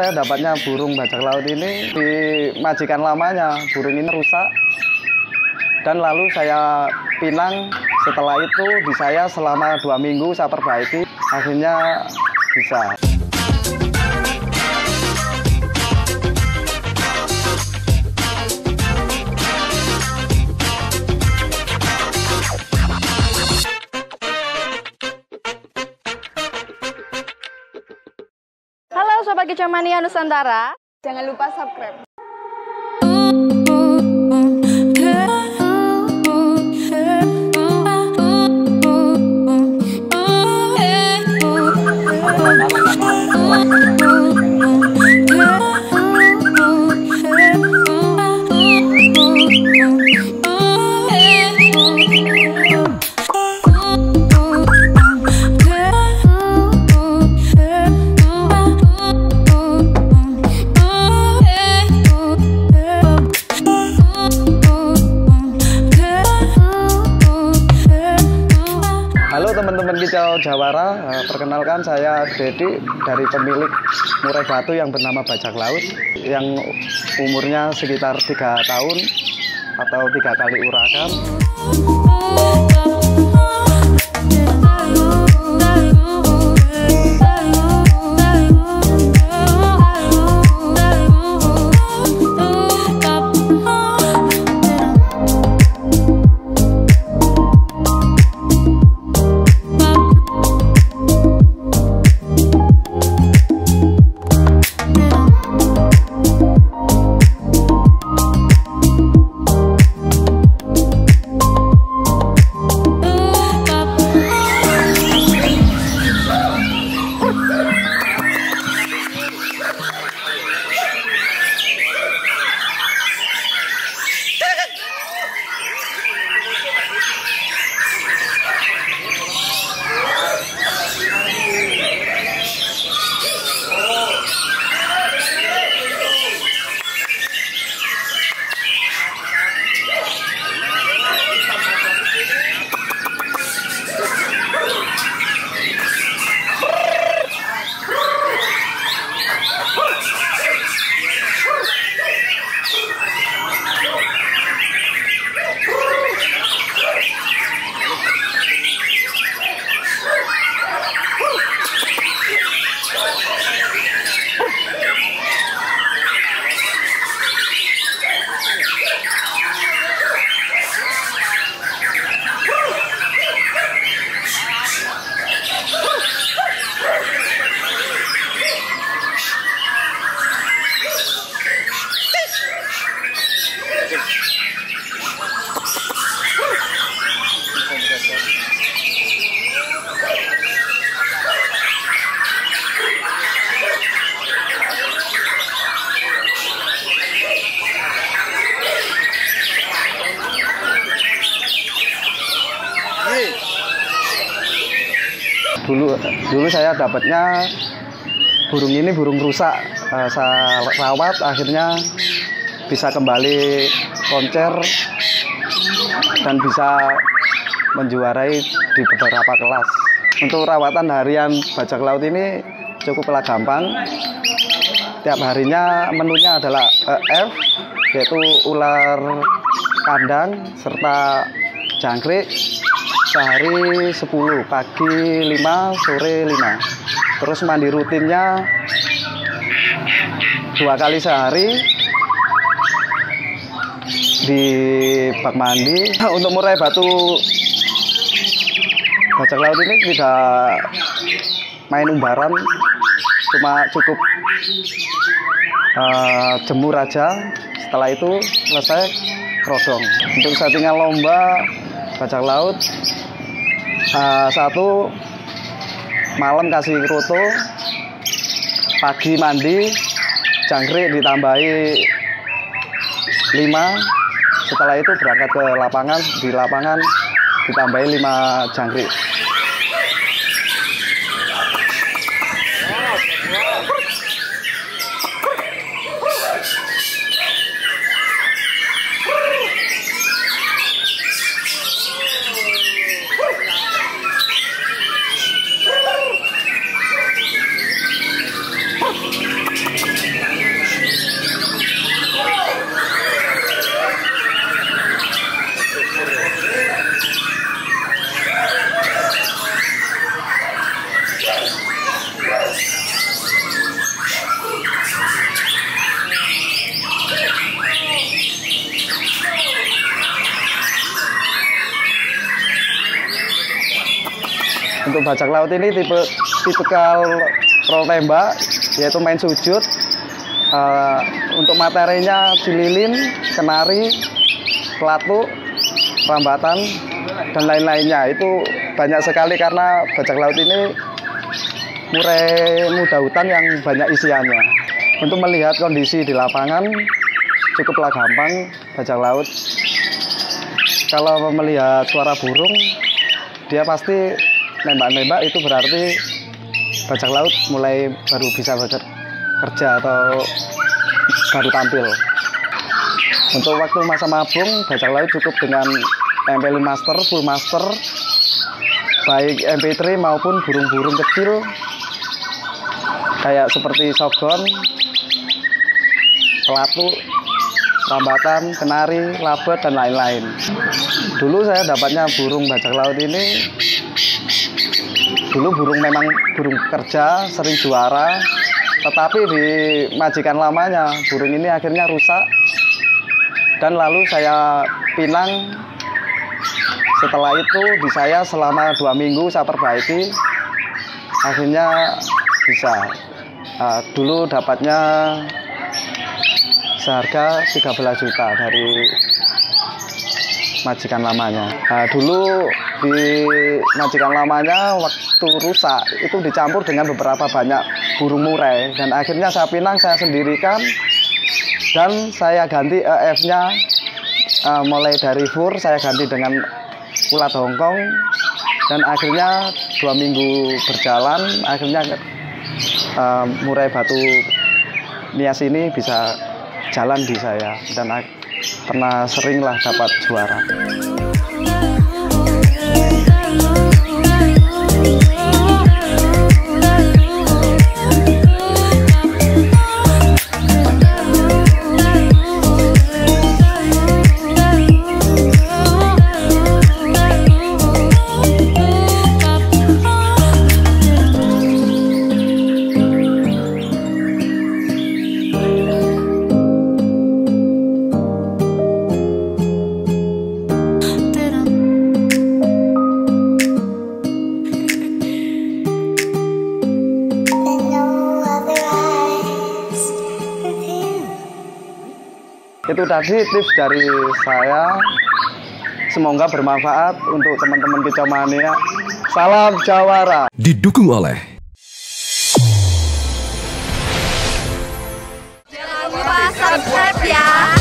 saya dapatnya burung bajak laut ini di majikan lamanya. Burung ini rusak dan lalu saya pinang. Setelah itu di saya selama 2 minggu saya perbaiki, akhirnya bisa. Halo Sobat Kecamania Nusantara, jangan lupa subscribe. Teman-teman Kicau Jawara, perkenalkan saya Dedi dari pemilik murai batu yang bernama bajak laut yang umurnya sekitar 3 tahun atau 3 kali urakan. Dulu saya dapatnya burung ini burung rusak, saya rawat akhirnya bisa kembali koncer dan bisa menjuarai di beberapa kelas. Untuk rawatan harian bajak laut ini cukuplah gampang. Tiap harinya menunya adalah F, yaitu ular kandang serta jangkrik. Sehari 10, pagi 5, sore 5. Terus mandi rutinnya 2 kali sehari di bak mandi. Untuk murai batu bajak laut ini tidak main umbaran, cuma cukup jemur aja. Setelah itu selesai kerodong. Untuk settingan lomba bajak laut, 1 malam kasih kroto, pagi mandi, jangkrik ditambahi 5, setelah itu berangkat ke lapangan, di lapangan ditambahi 5 jangkrik. Untuk bajak laut ini tipikal role tembak, yaitu main sujud. Untuk materinya cililin, kenari, pelatu, rambatan, dan lain-lainnya. Itu banyak sekali karena bajak laut ini murai muda hutan yang banyak isiannya. Untuk melihat kondisi di lapangan cukuplah gampang bajak laut. Kalau melihat suara burung, dia pasti nembak-nembak, itu berarti bajak laut mulai baru bisa kerja atau baru tampil. Untuk waktu masa mabung, bajak laut cukup dengan tempelin master, full master, baik MP3 maupun burung-burung kecil kayak seperti sogon, pelatu, rambatan, kenari, labet, dan lain-lain. Dulu saya dapatnya burung bajak laut ini, dulu memang burung kerja, sering juara, tetapi di majikan lamanya burung ini akhirnya rusak, dan lalu saya pinang. Setelah itu di saya selama 2 minggu saya perbaiki, akhirnya bisa. Dulu dapatnya seharga 13 juta dari majikan lamanya. Dulu di majikan lamanya waktu rusak itu dicampur dengan beberapa banyak burung murai, dan akhirnya saya pinang, saya sendirikan, dan saya ganti EF-nya mulai dari fur saya ganti dengan ulat Hongkong, dan akhirnya 2 minggu berjalan, akhirnya murai batu nias ini bisa jalan di saya, dan pernah seringlah dapat juara. Itu tadi tips dari saya, semoga bermanfaat untuk teman-teman kicau mania. Salam Jawara. Didukung oleh Jangan lupa subscribe ya.